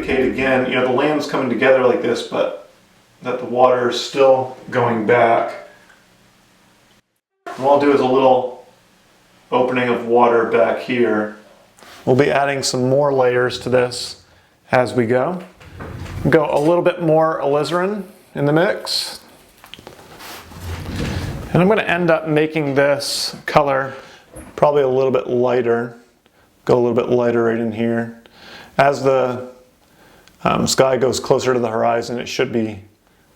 indicate again, you know, the land's coming together like this, but that the water is still going back. And what I'll do is a little opening of water back here. We'll be adding some more layers to this as we go. Go a little bit more alizarin in the mix. And I'm going to end up making this color probably a little bit lighter. Go a little bit lighter right in here. As the sky goes closer to the horizon, it should be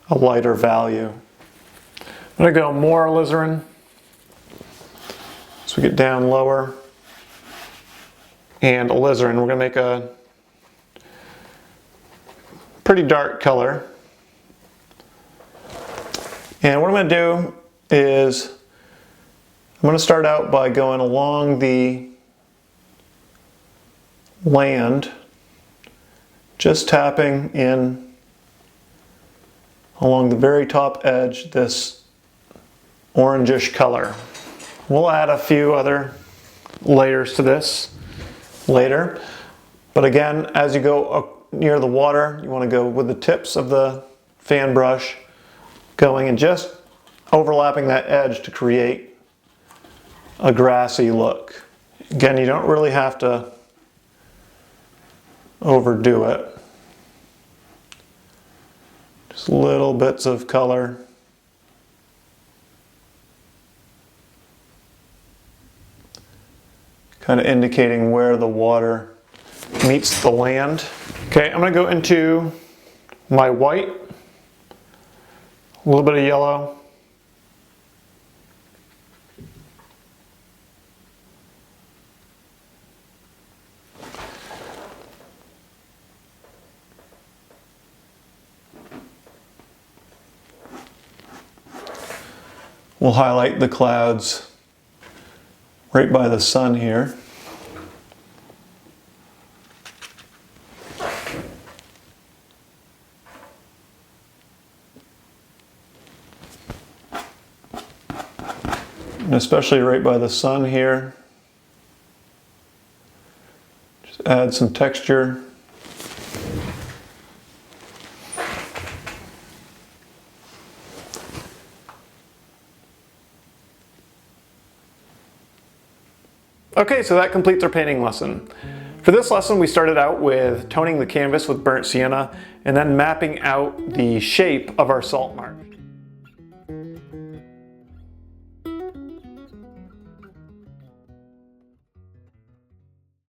a lighter value. I'm going to go more alizarin as we get down lower. And alizarin, we're going to make a pretty dark color. And what I'm going to do is I'm going to start out by going along the land, just tapping in along the very top edge this orangish color. We'll add a few other layers to this later, but again, as you go up near the water, you want to go with the tips of the fan brush going and just overlapping that edge to create a grassy look. Again, you don't really have to overdo it. Just little bits of color. Kind of indicating where the water meets the land. Okay, I'm going to go into my white, a little bit of yellow, we'll highlight the clouds right by the sun here. And especially right by the sun here. Just add some texture. Okay, so that completes our painting lesson. For this lesson, we started out with toning the canvas with burnt sienna and then mapping out the shape of our salt marsh.